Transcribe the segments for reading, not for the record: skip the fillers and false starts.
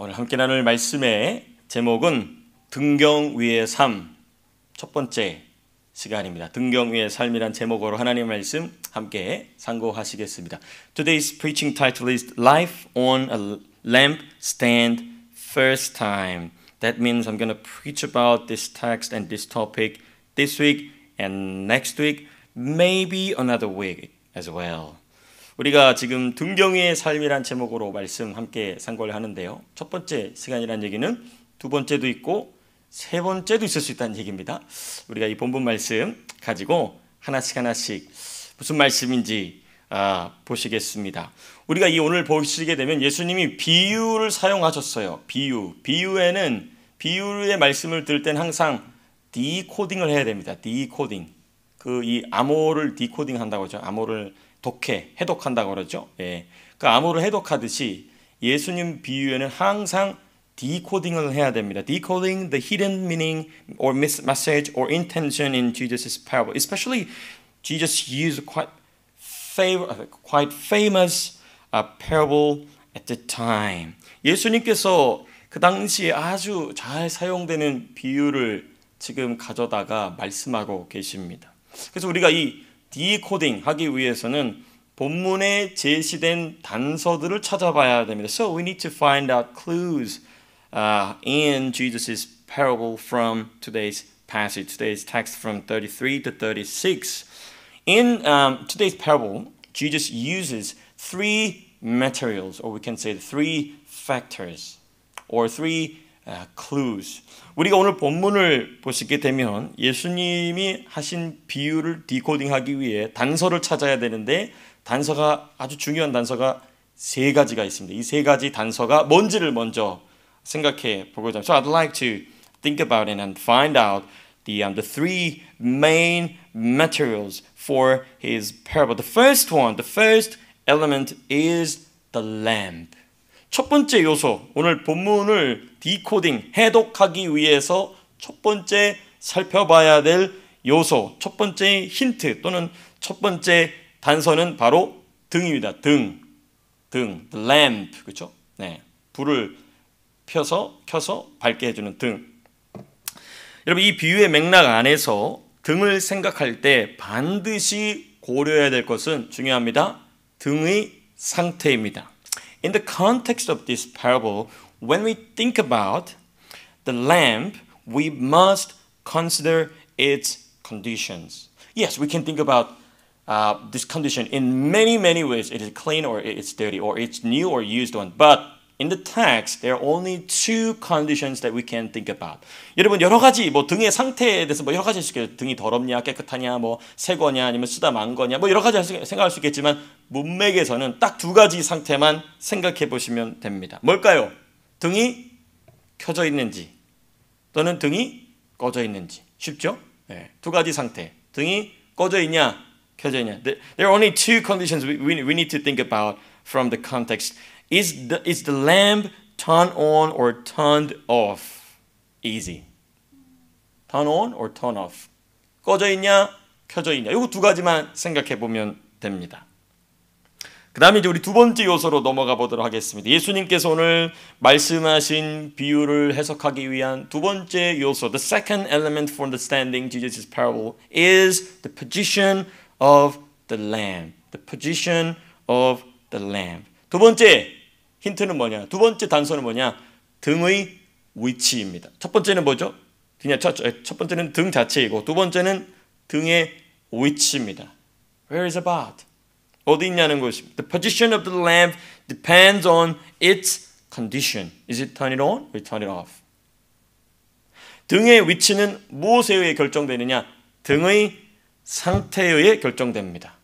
오늘 함께 나눌 말씀의 제목은 등경 위의 삶, 첫 번째 시간입니다. 등경 위의 삶이란 제목으로 하나님의 말씀 함께 상고하시겠습니다. Today's preaching title is Life on a Lampstand First Time. That means I'm going to preach about this text and this topic this week and next week, maybe another week as well. 우리가 지금 등경 위의 삶이란 제목으로 말씀 함께 상고를 하는데요. 첫 번째 시간이란 얘기는 두 번째도 있고 세 번째도 있을 수 있다는 얘기입니다. 우리가 이 본문 말씀 가지고 하나씩 무슨 말씀인지 보시겠습니다. 우리가 이 오늘 보시게 되면 예수님이 비유를 사용하셨어요. 비유에는 비유의 말씀을 들을 땐 항상 디코딩을 해야 됩니다. 디코딩. 이 암호를 디코딩 한다고 하죠. 암호를 해독한다고 그러죠. 예. 그 암호를 해독하듯이 예수님 비유에는 항상 디코딩을 해야 됩니다. Decoding the hidden meaning or message or intention in Jesus' parable. Especially Jesus used quite famous parable at the time. 예수님께서 그 당시에 아주 잘 사용되는 비유를 지금 가져다가 말씀하고 계십니다. 그래서 우리가 이 디코딩 하기 위해서는 본문에 제시된 단서들을 찾아봐야 됩니다. So we need to find out clues in Jesus' parable from today's passage, today's text from 33 to 36. In today's parable, Jesus uses three materials, or we can say three factors, or three clues. 우리가 오늘 본문을 보시게 되면 예수님이 하신 비유를 디코딩하기 위해 단서를 찾아야 되는데 단서가 아주 중요한 단서가 세 가지가 있습니다. 이 세 가지 단서가 뭔지를 먼저 생각해 보고자 합니다. So I'd like to think about it and find out the three main materials for his parable. The first element is the lamp. 첫 번째 요소, 오늘 본문을 디코딩, 해독하기 위해서 첫 번째 살펴봐야 될 요소, 첫 번째 힌트 또는 첫 번째 단서는 바로 등입니다. 등, the lamp, 그렇죠? 네, 불을 켜서 밝게 해주는 등. 여러분 이 비유의 맥락 안에서 등을 생각할 때 반드시 고려해야 될 것은 중요합니다. 등의 상태입니다. In the context of this parable, when we think about the lamp, we must consider its conditions. Yes, we can think about this condition in many ways. It is clean or it's dirty or it's new or used one. But in the text, there are only two conditions that we can think about. 여러분 여러 가지 등의 상태에 대해서 여러 가지 할 수 있겠죠. 등이 더럽냐, 깨끗하냐, 새 거냐, 아니면 쓰다 만 거냐, 여러 가지 생각할 수 있겠지만 문맥에서는 딱 두 가지 상태만 생각해 보시면 됩니다. 뭘까요? 등이 켜져 있는지 또는 등이 꺼져 있는지. 쉽죠? 네, 두 가지 상태. 등이 꺼져 있냐, 켜져 있냐. There are only two conditions we need to think about from the context. Is the lamp turned on or turned off? Easy. Turn on or turn off? 꺼져 있냐, 켜져 있냐. 이거 두 가지만 생각해 보면 됩니다. 그 다음에 이제 우리 두 번째 요소로 넘어가 보도록 하겠습니다. 예수님께서 오늘 말씀하신 비유를 해석하기 위한 두 번째 요소, the second element for understanding Jesus' parable is the position of the lamp. The position of the lamp. 두 번째 힌트는 뭐냐? 두 번째 단서는 뭐냐? 등의 위치입니다. 첫 번째는 뭐죠? 첫 번째는 등 자체이고 두 번째는 등의 위치입니다. Where is about? 어디 있냐는 것입니다. The position of the lamp depends on its condition. Is it turn it on or turn it off? 등의 위치는 무엇에 의해 결정되느냐? 등의 상태에 의해 결정됩니다.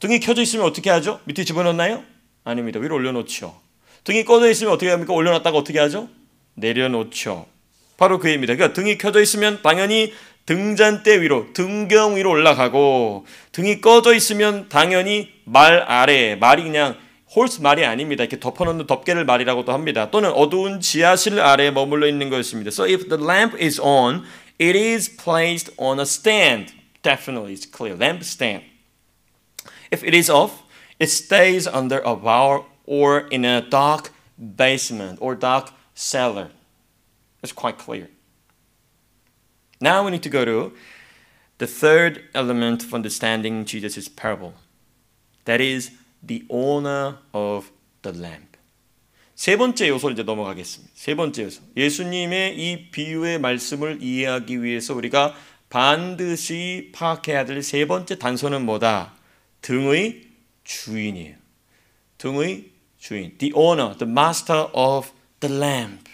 등이 켜져 있으면 어떻게 하죠? 밑에 집어넣나요? 아닙니다. 위로 올려놓죠. 등이 꺼져 있으면 어떻게 합니까? 올려놨다가 어떻게 하죠? 내려놓죠. 바로 그 얘기입니다. 그러니까 등이 켜져 있으면 당연히 등잔대 위로, 등경 위로 올라가고 등이 꺼져 있으면 당연히 말 아래, 말이 그냥 홀스 말이 아닙니다. 이렇게 덮어놓는 덮개를 말이라고도 합니다. 또는 어두운 지하실 아래에 머물러 있는 것입니다. So if the lamp is on, it is placed on a stand. Definitely, it's clear. Lamp stand. If it is off, it stays under a wall or in a dark basement or dark seller. It's quite clear. Now we need to go to the third element of understanding Jesus' parable. That is the owner of the lamp. 세 번째 요소로 이제 넘어가겠습니다. 세 번째 요소. 예수님의 이 비유의 말씀을 이해하기 위해서 우리가 반드시 파악해야 될 세 번째 단서는 뭐다? 등의 주인이에요. 등의 주인. The owner, the master of the lamp.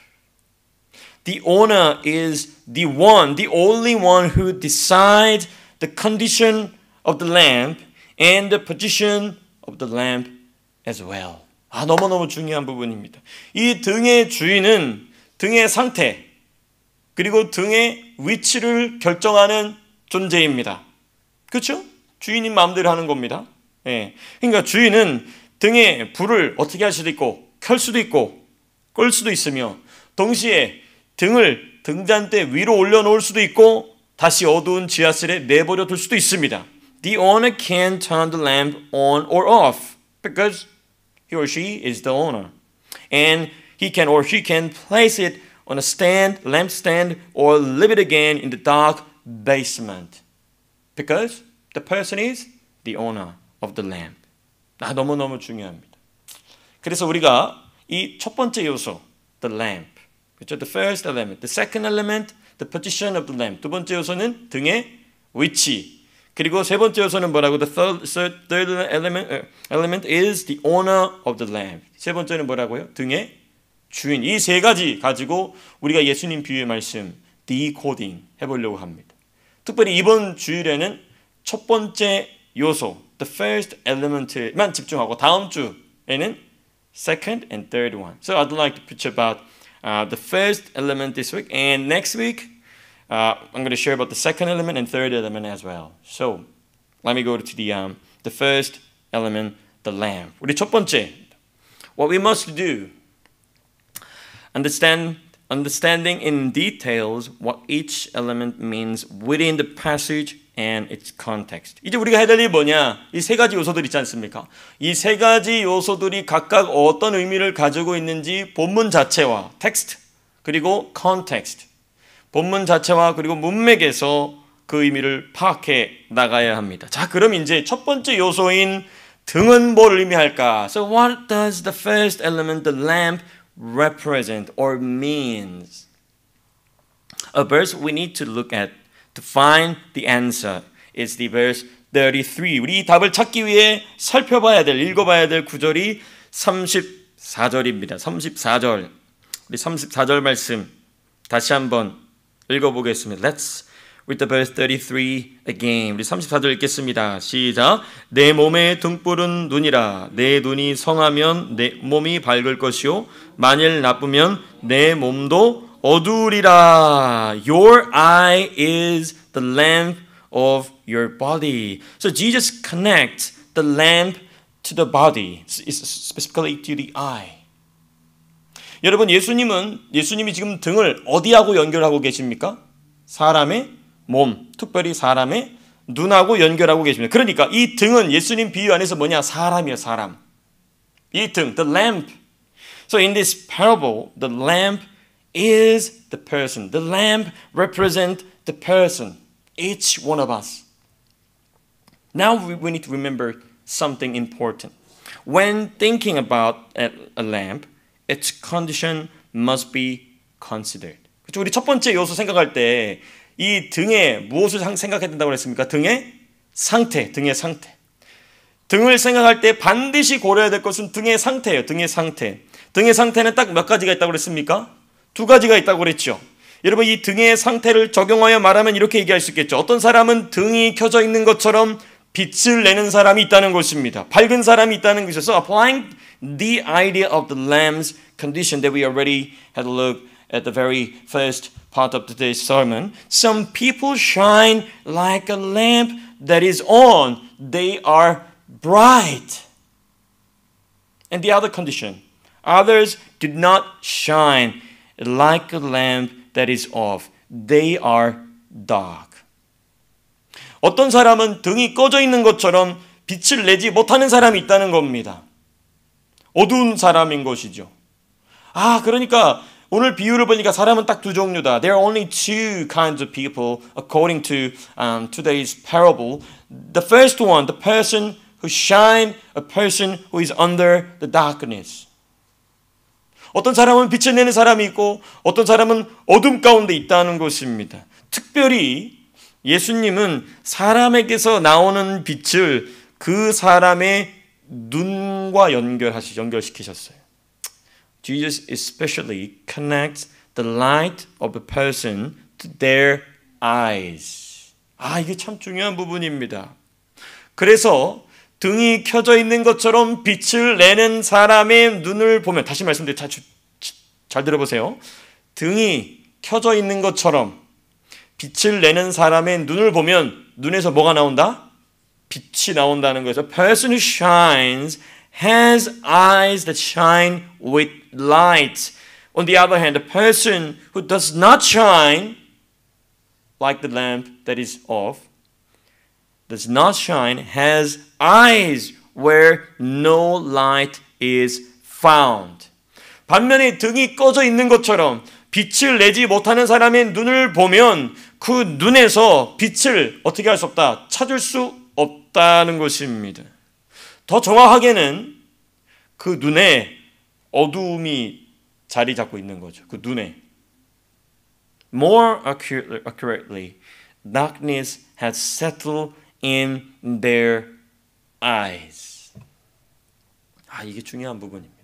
The owner is the one, the only one who decides the condition of the lamp and the position of the lamp as well. 너무너무 중요한 부분입니다. 이 등의 주인은 등의 상태 그리고 등의 위치를 결정하는 존재입니다. 그렇죠? 주인이 마음대로 하는 겁니다. 그러니까 주인은 등의 불을 어떻게 할 수도 있고 켤 수도 있고 끌 수도 있으며 동시에 등을 등잔대 위로 올려놓을 수도 있고 다시 어두운 지하실에 내버려 둘 수도 있습니다. The owner can turn the lamp on or off because he or she is the owner. And he can or she can place it on a stand, lamp stand, or leave it again in the dark basement. Because the person is the owner of the lamp. 너무너무 중요합니다. 그래서 우리가 이 첫 번째 요소, the lamp. 그렇죠? The first element. The second element, the position of the lamp. 두 번째 요소는 등의 위치. 그리고 세 번째 요소는 뭐라고? The third element is the owner of the lamp. 세 번째는 뭐라고요? 등의 주인. 이 세 가지 가지고 우리가 예수님 비유의 말씀 디코딩 해보려고 합니다. 특별히 이번 주일에는 첫 번째 요소, the first element만 집중하고 다음 주에는 second and third one. So I'd like to preach about the first element this week, and next week I'm going to share about the second element and third element as well. So let me go to the first element, the lamp. 우리 첫 번째, what we must do, understanding in details what each element means within the passage and its context. 이제 우리가 해야 될 일이 뭐냐? 이 세 가지 요소들 있지 않습니까? 이 세 가지 요소들이 각각 어떤 의미를 가지고 있는지 본문 자체와 텍스트 그리고 context, 본문 자체와 그리고 문맥에서 그 의미를 파악해 나가야 합니다. 자, 그럼 이제 첫 번째 요소인 등은 뭘 의미할까? So what does the first element, the lamp, represent or means? A verse we need to look at to find the answer is the verse 33. 우리 이 답을 찾기 위해 살펴봐야 될, 읽어봐야 될 구절이 34절입니다. 34절. 우리 34절 말씀 다시 한번 읽어보겠습니다. Let's read the verse 33 again. 우리 34절 읽겠습니다. 시작. 내 몸의 등불은 눈이라. 내 눈이 성하면 내 몸이 밝을 것이요 만일 나쁘면 내 몸도 어두우리라. Your eye is the lamp of your body. So Jesus connects the lamp to the body, specifically to the eye. 여러분, 예수님이 지금 등을 어디하고 연결하고 계십니까? 사람의 몸, 특별히 사람의 눈하고 연결하고 계십니다. 그러니까 이 등은 예수님 비유 안에서 뭐냐? 사람이에요, 사람. 이 등, the lamp. So in this parable, the lamp is the person. The lamp represents the person, each one of us. Now we need to remember something important. When thinking about a lamp, its condition must be considered. 그렇죠? 우리 첫 번째 요소 생각할 때 이 등에 무엇을 생각해야 된다고 했습니까? 등의 상태, 등의 상태. 등을 생각할 때 반드시 고려해야 될 것은 등의 상태예요. 등의 상태. 등의 상태는 딱 몇 가지가 있다고 그랬습니까? 두 가지가 있다고 그랬죠. 여러분, 이 등의 상태를 적용하여 말하면 이렇게 얘기할 수 있겠죠. 어떤 사람은 등이 켜져 있는 것처럼 빛을 내는 사람이 있다는 것입니다. 밝은 사람이 있다는 것이죠. So applying the idea of the lamp's condition that we already had a look at the very first part of today's sermon, some people shine like a lamp that is on. They are bright. And the other condition, others do not shine like a lamp that is off. They are dark. 어떤 사람은 등이 꺼져 있는 것처럼 빛을 내지 못하는 사람이 있다는 겁니다. 어두운 사람인 것이죠. 그러니까 오늘 비유를 보니까 사람은 딱 두 종류다. There are only two kinds of people according to today's parable. The first one, the person who shine, a person who is under the darkness. 어떤 사람은 빛을 내는 사람이 있고 어떤 사람은 어둠 가운데 있다는 것입니다. 특별히 예수님은 사람에게서 나오는 빛을 그 사람의 눈과 연결시키셨어요. Jesus especially connects the light of a person to their eyes. 이게 참 중요한 부분입니다. 그래서 등이 켜져 있는 것처럼 빛을 내는 사람의 눈을 보면, 다시 말씀드려요. 잘 들어보세요. 등이 켜져 있는 것처럼 빛을 내는 사람의 눈을 보면 눈에서 뭐가 나온다? 빛이 나온다는 거죠. A person who shines has eyes that shine with light. On the other hand, a person who does not shine, like the lamp that is off, does not shine, has eyes where no light is found. 반면에 등이 꺼져 있는 것처럼 빛을 내지 못하는 사람의 눈을 보면 그 눈에서 빛을 어떻게 할 수 없다? 찾을 수 없다는 것입니다. 더 정확하게는 그 눈에 어두움이 자리 잡고 있는 거죠. 그 눈에. More accurately, darkness has settled in their eyes. 이게 중요한 부분입니다.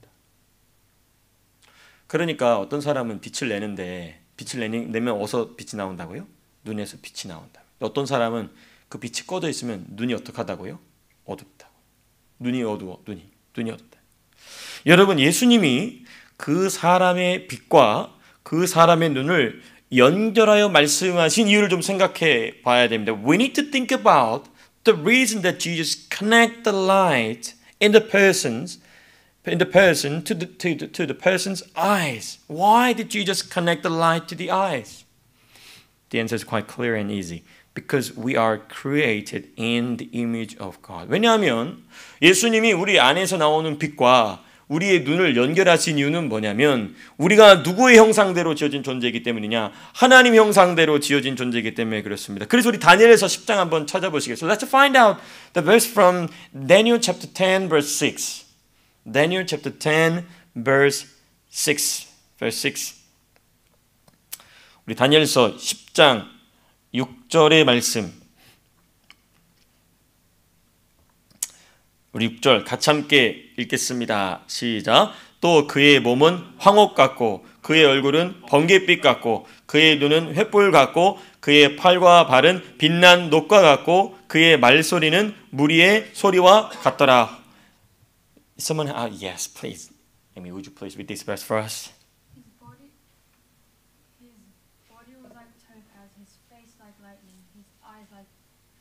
그러니까 어떤 사람은 빛을 내는데 빛을 내면 어디서 빛이 나온다고요? 눈에서 빛이 나온다. 어떤 사람은 그 빛이 꺼져 있으면 눈이 어떡하다고요? 어둡다. 눈이 어두워. 눈이 어둡다. 여러분, 예수님이 그 사람의 빛과 그 사람의 눈을 연결하여 말씀하신 이유를 좀 생각해 봐야 됩니다. We need to think about the reason that Jesus connect the light in the person to the person's eyes. Why did Jesus connect the light to the eyes? The answer is quite clear and easy. Because we are created in the image of God. 왜냐하면 예수님이 우리 안에서 나오는 빛과 우리의 눈을 연결하신 이유는 뭐냐면 우리가 누구의 형상대로 지어진 존재이기 때문이냐? 하나님 형상대로 지어진 존재이기 때문에 그렇습니다. 그래서 우리 다니엘서 10장 한번 찾아보시겠어요? Let's find out the verse from Daniel chapter 10 verse 6. Daniel chapter 10 verse 6. Verse 6. 우리 다니엘서 10장 6절의 말씀. 우리 6절 같이 함께 읽겠습니다. 시작. 또 그의 몸은 황옥 같고 그의 얼굴은 번갯빛 같고 그의 눈은 횃불 같고 그의 팔과 발은 빛난 녹과 같고 그의 말소리는 무리의 소리와 같더라. Someone, yes, please. Amy, would you please read this verse for us? His body was like topaz, his face like lightning, his eyes like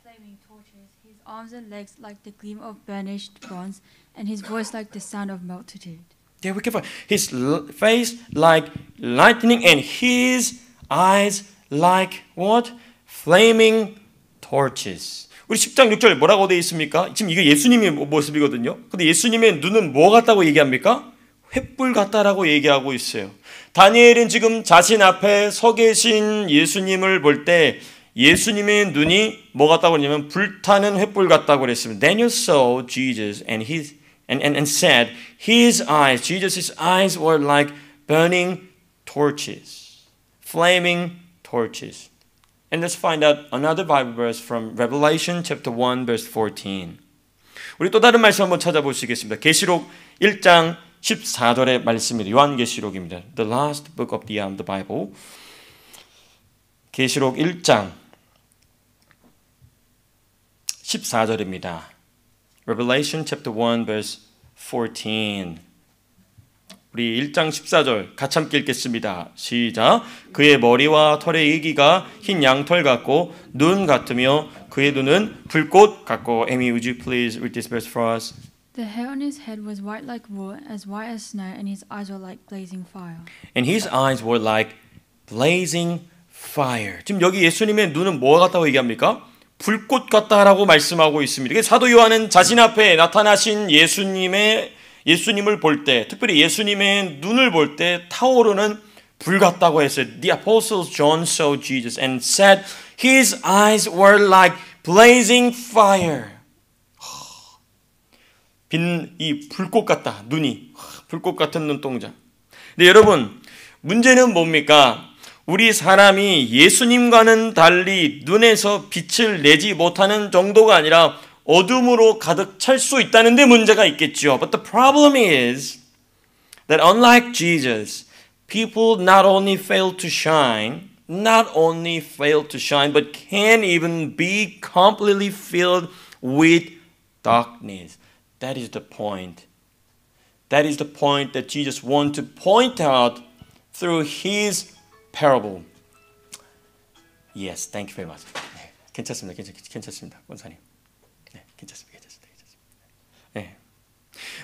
flaming torches, his arms and legs like the gleam of burnished bronze, and his voice like the sound of multitude. Yeah, we can find his face like lightning and his eyes like what? Flaming torches. 우리 10장 6절 뭐라고 되어 있습니까? 지금 이게 예수님의 모습이거든요. 근데 예수님의 눈은 뭐 같다고 얘기합니까? 횃불 같다라고 얘기하고 있어요. 다니엘은 지금 자신 앞에 서 계신 예수님을 볼 때 예수님의 눈이 뭐 같다고 그러냐면 불타는 횃불 같다고 그랬습니다. Daniel saw Jesus and said his eyes, Jesus' eyes were like burning torches, flaming torches. And let's find out another Bible verse from Revelation chapter 1 verse 14. 우리 또 다른 말씀 한번 찾아보시겠습니다. 계시록 1장 14절의 말씀입니다. 요한계시록입니다. The last book of the Bible. 계시록 1장 14절입니다. Revelation chapter 1 verse 14. 우리 1장 14절 같이 함께 읽겠습니다. 시작. 그의 머리와 털의 이기가 흰 양털 같고 눈 같으며 그의 눈은 불꽃 같고. Amy, would you please read this verse for us? The hair on his head was white like wool, as white as snow, and his eyes were like blazing fire. And his eyes were like blazing fire. 지금 여기 예수님의 눈은 뭐 같다고 얘기합니까? 불꽃 같다라고 말씀하고 있습니다. 사도 요한은 자신 앞에 나타나신 예수님을 볼 때, 특별히 예수님의 눈을 볼 때 타오르는 불 같다고 했어요. The apostles John saw Jesus and said his eyes were like blazing fire. 이 불꽃 같다. 눈이 불꽃 같은 눈동자. 근데 여러분 문제는 뭡니까? 우리 사람이 예수님과는 달리 눈에서 빛을 내지 못하는 정도가 아니라 어둠으로 가득 찰 수 있다는 데 문제가 있겠죠. But the problem is that unlike Jesus, people not only fail to shine, but can even be completely filled with darkness. That is the point. That is the point that Jesus wants to point out through his parable. Yes, thank you very much. 네, 괜찮습니다, 권사님. 네, 괜찮습니다. 네.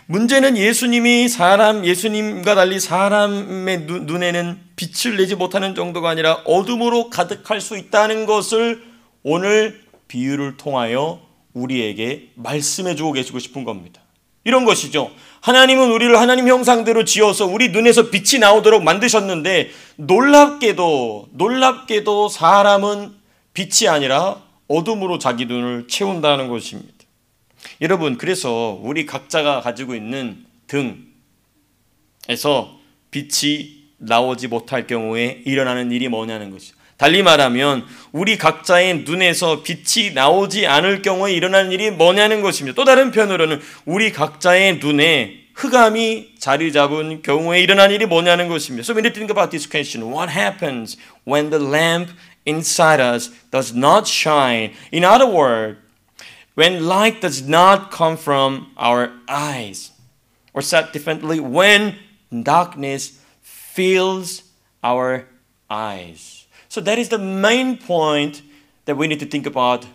문제는 예수님과 달리 사람의 눈에는 빛을 내지 못하는 정도가 아니라 어둠으로 가득할 수 있다는 것을 오늘 비유를 통하여 우리에게 말씀해 주고 계시고 싶은 겁니다. 이런 것이죠. 하나님은 우리를 하나님 형상대로 지어서 우리 눈에서 빛이 나오도록 만드셨는데 놀랍게도 사람은 빛이 아니라 어둠으로 자기 눈을 채운다는 것입니다. 여러분, 그래서 우리 각자가 가지고 있는 등에서 빛이 나오지 못할 경우에 일어나는 일이 뭐냐는 것이죠. 달리 말하면 우리 각자의 눈에서 빛이 나오지 않을 경우에 일어나는 일이 뭐냐는 것입니다. 또 다른 편으로는 우리 각자의 눈에 흑암이 자리 잡은 경우에 일어나는 일이 뭐냐는 것입니다. So when you think about this question, what happens when the lamp inside us does not shine? In other words, when light does not come from our eyes, or said differently, when darkness fills our eyes. So that is the main point that we need to think about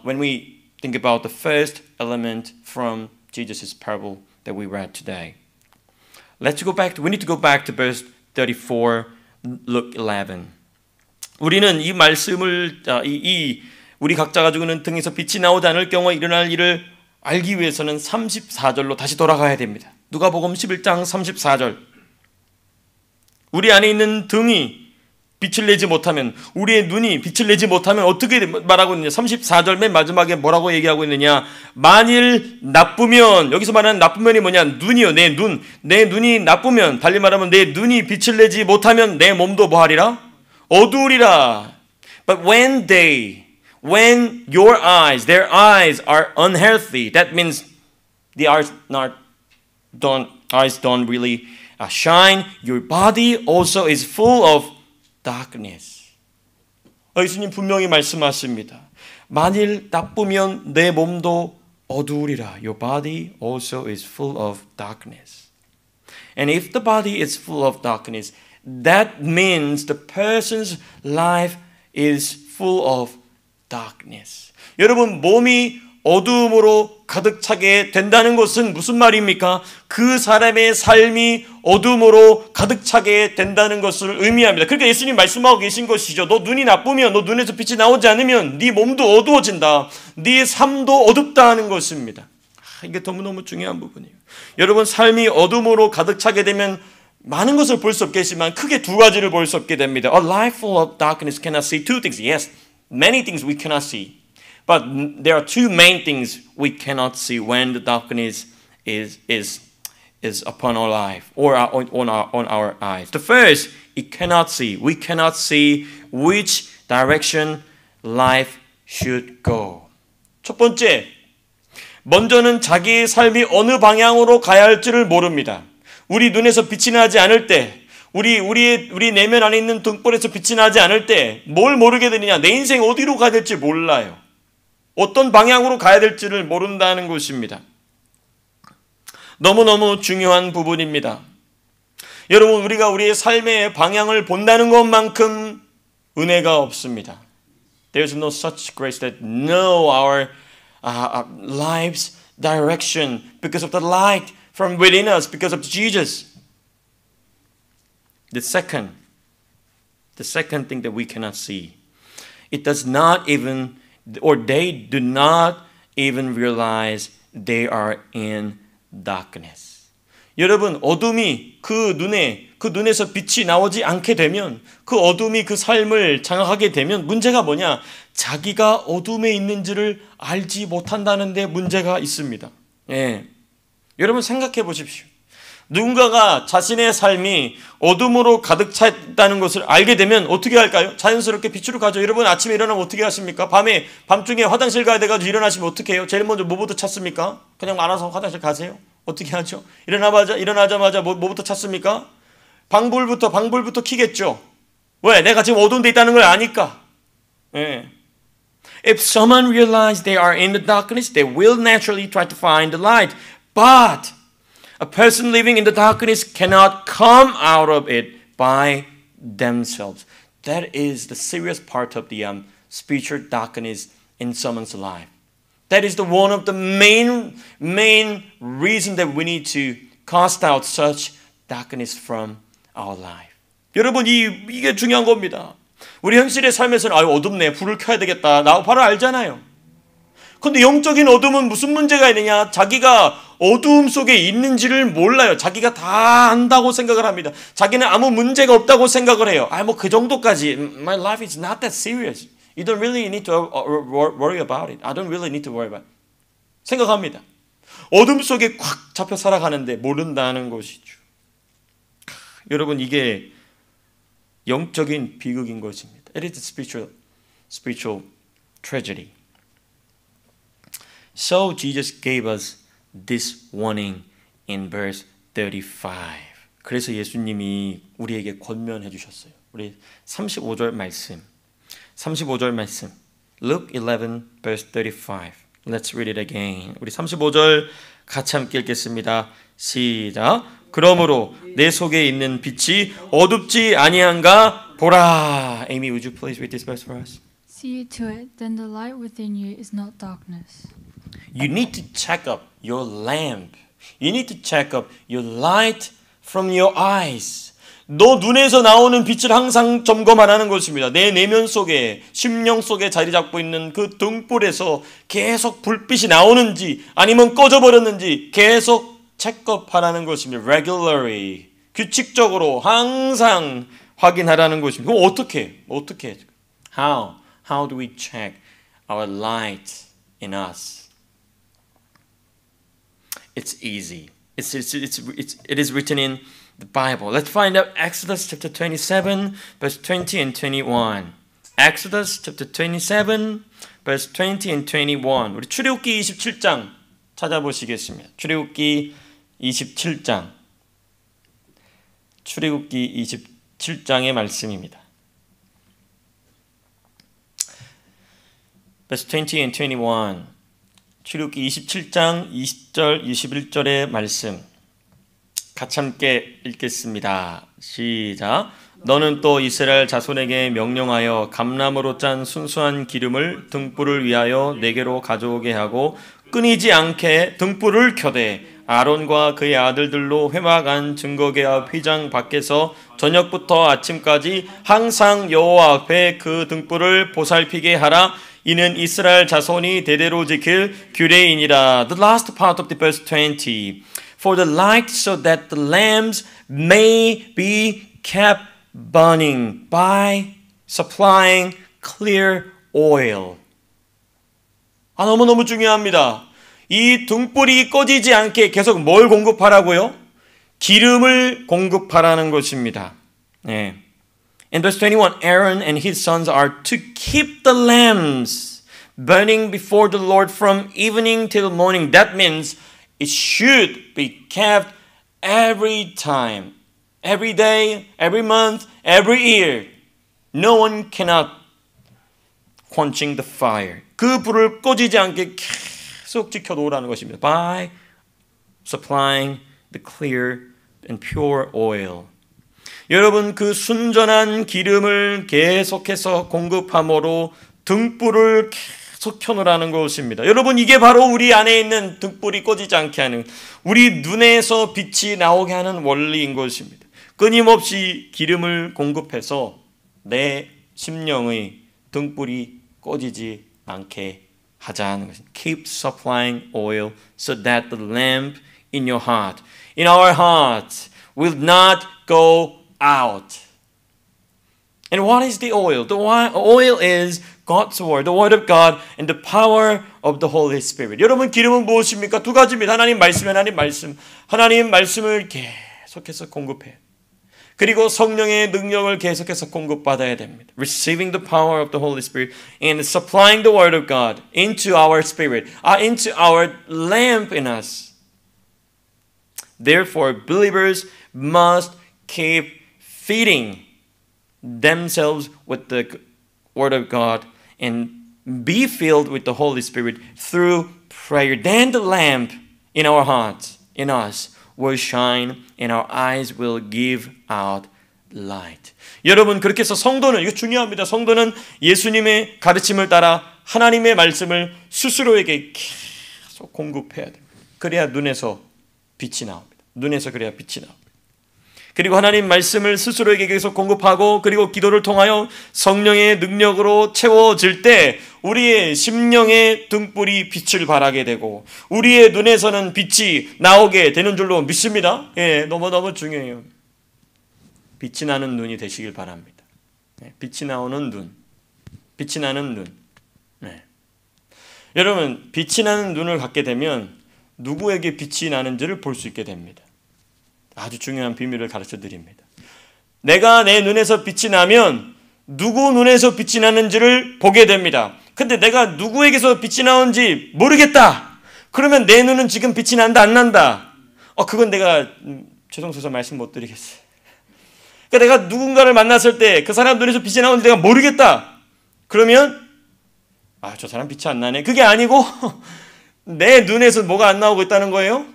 when we think about the first element from Jesus' parable that we read today. We need to go back to verse 34, Luke 11. 우리는 이 말씀을 우리 각자 가지고 있는 등에서 빛이 나오지 않을 경우에 일어날 일을 알기 위해서는 34절로 다시 돌아가야 됩니다. 누가복음 11장 34절. 우리 안에 있는 등이 빛을 내지 못하면, 우리의 눈이 빛을 내지 못하면 어떻게 말하고 있느냐. 34절 맨 마지막에 뭐라고 얘기하고 있느냐. 만일 나쁘면, 여기서 말하는 나쁜 면이 뭐냐. 눈이요. 내 눈이 나쁘면, 달리 말하면 내 눈이 빛을 내지 못하면 내 몸도 뭐하리라? 어두우리라. But when your eyes, their eyes are unhealthy, that means the eyes don't really shine. Your body also is full of darkness. 예수님 분명히 말씀하십니다. 만일 나쁘면 내 몸도 어두우리라. Your body also is full of darkness. And if the body is full of darkness, that means the person's life is full of darkness. 여러분, 몸이 어두움으로 가득 차게 된다는 것은 무슨 말입니까? 그 사람의 삶이 어두움으로 가득 차게 된다는 것을 의미합니다. 그러니까 예수님 말씀하고 계신 것이죠. 너 눈이 나쁘면, 너 눈에서 빛이 나오지 않으면 네 몸도 어두워진다. 네 삶도 어둡다 하는 것입니다. 이게 너무너무 중요한 부분이에요. 여러분, 삶이 어둠으로 가득 차게 되면 많은 것을 볼 수 없겠지만 크게 두 가지를 볼 수 없게 됩니다. A life full of darkness cannot see two things. Yes, many things we cannot see. But there are two main things we cannot see when the darkness is upon our life or on our eyes. The first, we cannot see which direction life should go. 첫 번째, 먼저는 자기의 삶이 어느 방향으로 가야 할지를 모릅니다. 우리 눈에서 빛이 나지 않을 때, 우리 내면 안에 있는 등불에서 빛이 나지 않을 때 뭘 모르게 되느냐? 내 인생 어디로 가야 될지 몰라요. 어떤 방향으로 가야 될지를 모른다는 것입니다. 너무너무 중요한 부분입니다. 여러분, 우리가 우리의 삶의 방향을 본다는 것만큼 은혜가 없습니다. There's no such grace that know our life's direction because of the light from within us, because of Jesus. The second thing that we cannot see, they do not even realize they are in darkness. 여러분, 어둠이 그 눈에서 빛이 나오지 않게 되면, 그 어둠이 그 삶을 장악하게 되면 문제가 뭐냐? 자기가 어둠에 있는지를 알지 못한다는 데 문제가 있습니다. 예. 여러분 생각해 보십시오. 누군가가 자신의 삶이 어둠으로 가득 차 있다는 것을 알게 되면 어떻게 할까요? 자연스럽게 빛으로 가죠. 여러분 아침에 일어나면 어떻게 하십니까? 밤중에 화장실 가야 돼가지고 일어나시면 어떻게 해요? 제일 먼저 뭐부터 찾습니까? 그냥 알아서 화장실 가세요? 어떻게 하죠? 일어나자마자 뭐부터 찾습니까? 방불부터 켜겠죠. 왜? 내가 지금 어두운 데 있다는 걸 아니까. 예. If someone realizes they are in the darkness, they will naturally try to find the light. But a person living in the darkness cannot come out of it by themselves. That is the serious part of the spiritual darkness in someone's life. That is one of the main reason that we need to cast out such darkness from our life. 여러분 이게 중요한 겁니다. 우리 현실의 삶에서는 어둡네, 불을 켜야 되겠다, 나 바로 알잖아요. 근데 영적인 어둠은 무슨 문제가 있느냐? 자기가 어두움 속에 있는지를 몰라요. 자기가 다 안다고 생각을 합니다. 자기는 아무 문제가 없다고 생각을 해요. 뭐 그 정도까지. My life is not that serious. You don't really need to worry about it. I don't really need to worry about it. 생각합니다. 어둠 속에 콱 잡혀 살아가는데 모른다는 것이죠. 여러분 이게 영적인 비극인 것입니다. It is a spiritual tragedy. So Jesus gave us this warning in verse 35. 그래서 예수님이 우리에게 권면해 주셨어요. 우리 35절 말씀. Luke 11 verse 35. Let's read it again. 우리 35절 같이 함께 읽겠습니다. 시작. 그러므로 내 속에 있는 빛이 어둡지 아니한가 보라. Amy, would you please read this verse for us? See to it, then the light within you is not darkness. You need to check up your lamp. You need to check up your light from your eyes. 너 눈에서 나오는 빛을 항상 점검하라는 것입니다. 내 내면 속에, 심령 속에 자리 잡고 있는 그 등불에서 계속 불빛이 나오는지 아니면 꺼져버렸는지 계속 체크업하라는 것입니다. Regularly, 규칙적으로 항상 확인하라는 것입니다. 그럼 어떻게? How do we check our light in us? It's easy. It is written in the Bible. Let's find out Exodus chapter 27, verse 20 and 21. Exodus chapter 27, verse 20 and 21. 우리 출애굽기 27장 찾아보시겠습니다. 출애굽기 27장. 출애굽기 27장의 말씀입니다. verse 20 and 21. 출애굽기 27장 20절 21절의 말씀 같이 함께 읽겠습니다. 시작. 너는 또 이스라엘 자손에게 명령하여 감람으로 짠 순수한 기름을 등불을 위하여 내게로 가져오게 하고 끊이지 않게 등불을 켜되 아론과 그의 아들들로 회막안 증거궤 앞 휘장 밖에서 저녁부터 아침까지 항상 여호와 앞에 그 등불을 보살피게 하라. 이는 이스라엘 자손이 대대로 지킬 규례이니라. The last part of the verse 20. For the light so that the lamps may be kept burning by supplying clear oil. 너무너무 중요합니다. 이 등불이 꺼지지 않게 계속 뭘 공급하라고요? 기름을 공급하라는 것입니다. 네. In verse 21, Aaron and his sons are to keep the lamps burning before the Lord from evening till morning. That means it should be kept every time, every day, every month, every year. No one cannot quenching the fire. 그 불을 꺼지지 않게 계속 지켜놓으라는 것입니다. By supplying the clear and pure oil. 여러분 그 순전한 기름을 계속해서 공급함으로 등불을 계속 켜놓으라는 것입니다. 여러분 이게 바로 우리 안에 있는 등불이 꺼지지 않게 하는 우리 눈에서 빛이 나오게 하는 원리인 것입니다. 끊임없이 기름을 공급해서 내 심령의 등불이 꺼지지 않게 하자는 것입니다. Keep supplying oil so that the lamp in your heart. in our hearts will not go out. And what is the oil? The oil is God's word, the word of God, and the power of the Holy Spirit. 여러분 기름은 무엇입니까? 두 가지입니다. 하나님 말씀, 하나님 말씀을 계속해서 공급해요. 그리고 성령의 능력을 계속해서 공급받아야 됩니다. Receiving the power of the Holy Spirit and supplying the word of God into our spirit, into our lamp in us. Therefore, believers must keep feeding themselves with the word of God and be filled with the Holy Spirit through prayer. Then the lamp in our hearts, in us, will shine and our eyes will give out light. 여러분 그렇게 해서 성도는, 이거 중요합니다. 성도는 예수님의 가르침을 따라 하나님의 말씀을 스스로에게 계속 공급해야 됩니다. 그래야 눈에서 빛이 나옵니다. 눈에서 그래야 빛이 나옵니다. 그리고 하나님 말씀을 스스로에게 계속 공급하고 그리고 기도를 통하여 성령의 능력으로 채워질 때 우리의 심령의 등불이 빛을 발하게 되고 우리의 눈에서는 빛이 나오게 되는 줄로 믿습니다. 예, 너무너무 중요해요. 빛이 나는 눈이 되시길 바랍니다. 네, 빛이 나오는 눈, 빛이 나는 눈. 네. 여러분 빛이 나는 눈을 갖게 되면 누구에게 빛이 나는지를 볼 수 있게 됩니다. 아주 중요한 비밀을 가르쳐 드립니다. 내가 내 눈에서 빛이 나면 누구 눈에서 빛이 나는지를 보게 됩니다. 근데 내가 누구에게서 빛이 나오는지 모르겠다. 그러면 내 눈은 지금 빛이 난다 안 난다? 그건 내가 죄송해서 말씀 못 드리겠어요. 그러니까 내가 누군가를 만났을 때 그 사람 눈에서 빛이 나오는지 내가 모르겠다. 그러면 저 사람 빛이 안 나네. 그게 아니고 내 눈에서 뭐가 안 나오고 있다는 거예요?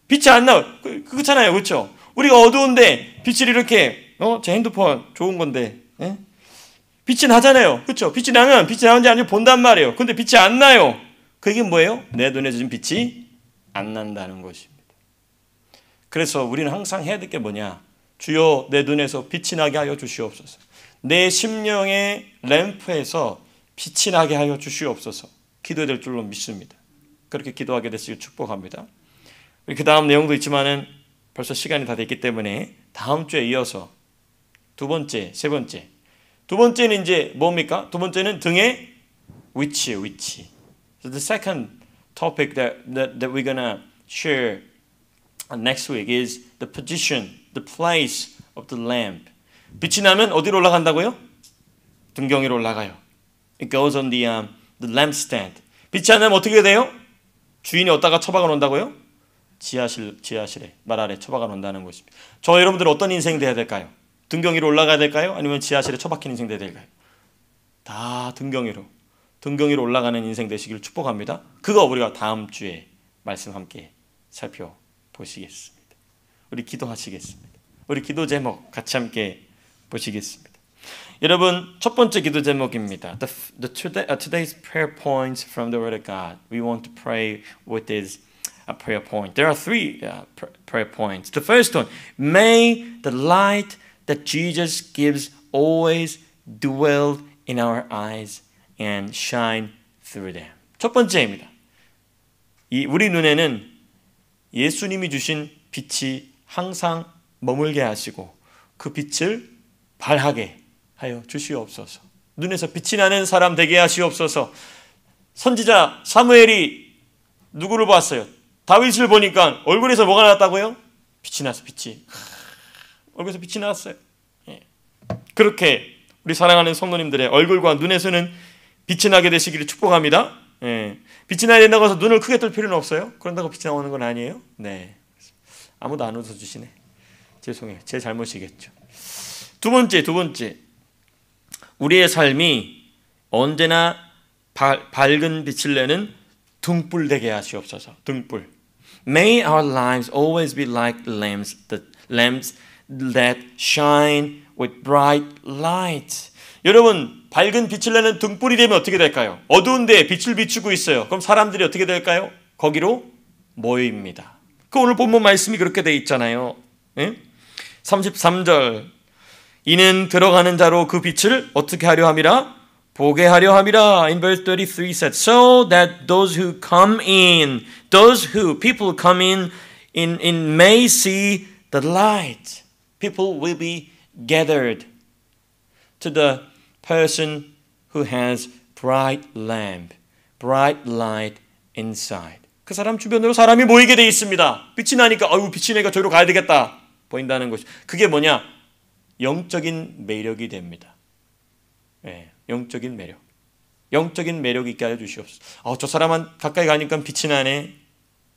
빛이 안 나와. 그렇잖아요. 그렇죠? 우리가 어두운데 빛을 이렇게 제 핸드폰 좋은 건데 빛이 나잖아요. 그렇죠? 빛이 나면 빛이 나오는지 아닌지 본단 말이에요. 근데 빛이 안 나요. 그게 뭐예요? 내 눈에서 지금 빛이 안 난다는 것입니다. 그래서 우리는 항상 해야 될 게 뭐냐? 주여 내 눈에서 빛이 나게 하여 주시옵소서. 내 심령의 램프에서 빛이 나게 하여 주시옵소서. 기도해야 될 줄로 믿습니다. 그렇게 기도하게 됐으길 축복합니다. 그 다음 내용도 있지만은 벌써 시간이 다 됐기 때문에 다음 주에 이어서 두 번째, 세 번째. 두 번째는 이제 뭡니까? 두 번째는 등의 위치. So the second topic that we're gonna share next week is the position, the place of the lamp. 빛이 나면 어디로 올라간다고요? 등경 위로 올라가요. It goes on the lampstand. 빛이 안 나면 어떻게 돼요? 주인이 어디다가 처박아 놓는다고요? 지하실에 말 아래 처박아 놓는다는 것입니다. 저 여러분들 어떤 인생 돼야 될까요? 등경 위로 올라가야 될까요? 아니면 지하실에 처박힌 인생 돼야 될까요? 다 등경 위로 올라가는 인생 되시기를 축복합니다. 그거 우리가 다음 주에 말씀 함께 살펴보시겠습니다. 우리 기도하시겠습니다. 우리 기도 제목 같이 함께 보시겠습니다. 여러분 첫 번째 기도 제목입니다. Today's prayer points from the Word of God. We want to pray with this prayer point. There are three prayer points. The first one, may the light that Jesus gives always dwell in our eyes and shine through them. 첫 번째입니다. 우리 눈에는 예수님이 주신 빛이 항상 머물게 하시고 그 빛을 발하게 하여 주시옵소서. 눈에서 빛이 나는 사람 되게 하시옵소서. 선지자 사무엘이 누구를 봤어요? 다윗을 보니까 얼굴에서 뭐가 나왔다고요? 빛이 났어. 빛이. 얼굴에서 빛이 나왔어요. 예. 그렇게 우리 사랑하는 성도님들의 얼굴과 눈에서는 빛이 나게 되시기를 축복합니다. 예. 빛이 나야 된다고 해서 눈을 크게 뜰 필요는 없어요. 그런다고 빛이 나오는 건 아니에요. 네. 아무도 안 웃어주시네. 죄송해요. 제 잘못이겠죠. 두 번째. 우리의 삶이 언제나 밝은 빛을 내는 등불 되게 하시옵소서. 등불. May our lives always be like lamps that shine with bright light. 여러분, 밝은 빛을 내는 등불이 되면 어떻게 될까요? 어두운데 빛을 비추고 있어요. 그럼 사람들이 어떻게 될까요? 거기로 모입니다. 그 오늘 본문 말씀이 그렇게 돼 있잖아요. 예? 33절. 이는 들어가는 자로 그 빛을 어떻게 하려 함이라? 보게 하려 함이라. In verse 33 said, so that those who people come in may see the light. People will be gathered to the person who has bright lamp, bright light inside. 그 사람 주변으로 사람이 모이게 돼 있습니다. 빛이 나니까 아유 빛이 나니까 저기로 가야 되겠다 보인다는 것이. 그게 뭐냐? 영적인 매력이 됩니다. 네, 영적인 매력. 영적인 매력 있게 하여 주시옵소서. 저 사람은 가까이 가니까 빛이 나네.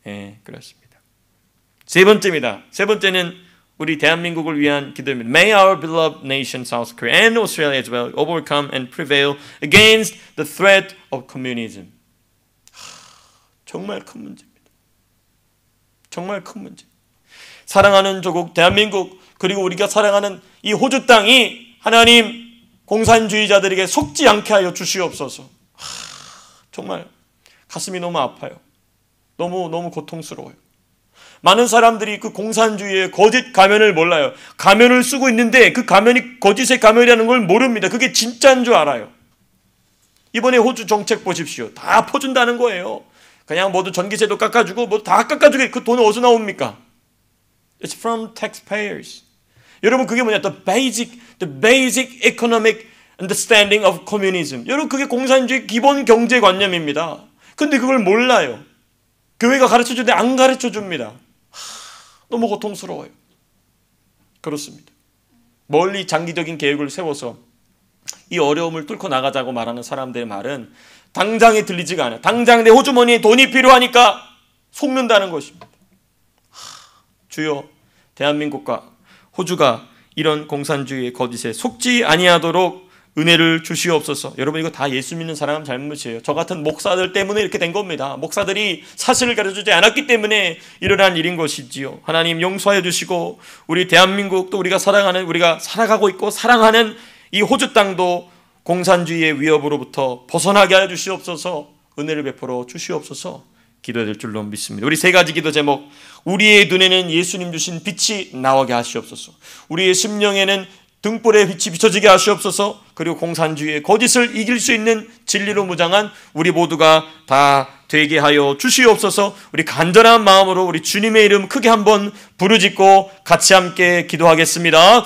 네, 그렇습니다. 세 번째입니다. 세 번째는 우리 대한민국을 위한 기도입니다. May our beloved nation, South Korea and Australia as well, overcome and prevail against the threat of communism. 정말 큰 문제입니다. 정말 큰 문제. 사랑하는 조국 대한민국 그리고 우리가 사랑하는 이 호주 땅이 하나님 공산주의자들에게 속지 않게 하여 주시옵소서. 정말 가슴이 너무 아파요. 너무 고통스러워요. 많은 사람들이 그 공산주의의 거짓 가면을 몰라요. 가면을 쓰고 있는데 그 가면이 거짓의 가면이라는 걸 모릅니다. 그게 진짜인 줄 알아요. 이번에 호주 정책 보십시오. 다 퍼준다는 거예요. 그냥 모두 전기세도 깎아주고 모두 다 깎아주게 그 돈은 어디서 나옵니까? It's from taxpayers. 여러분 그게 뭐냐? The basic economic understanding of communism. 여러분 그게 공산주의 기본 경제관념입니다. 근데 그걸 몰라요. 교회가 가르쳐주는데 안 가르쳐줍니다. 너무 고통스러워요. 그렇습니다. 멀리 장기적인 계획을 세워서 이 어려움을 뚫고 나가자고 말하는 사람들의 말은 당장에 들리지가 않아요. 당장 내 호주머니에 돈이 필요하니까 속는다는 것입니다. 주여 대한민국과 호주가 이런 공산주의의 거짓에 속지 아니하도록 은혜를 주시옵소서. 여러분 이거 다 예수 믿는 사람 잘못이에요. 저 같은 목사들 때문에 이렇게 된 겁니다. 목사들이 사실을 가르쳐주지 않았기 때문에 일어난 일인 것이지요. 하나님 용서해 주시고 우리 대한민국 또 우리가 사랑하는 우리가 살아가고 있고 사랑하는 이 호주 땅도 공산주의의 위협으로부터 벗어나게 하여 주시옵소서. 은혜를 베풀어 주시옵소서. 기도해야 될 줄로 믿습니다. 우리 세 가지 기도 제목. 우리의 눈에는 예수님 주신 빛이 나오게 하시옵소서. 우리의 심령에는 등불의 빛이 비춰지게 하시옵소서. 그리고 공산주의의 거짓을 이길 수 있는 진리로 무장한 우리 모두가 다 되게 하여 주시옵소서. 우리 간절한 마음으로 우리 주님의 이름 크게 한번 부르짖고 같이 함께 기도하겠습니다.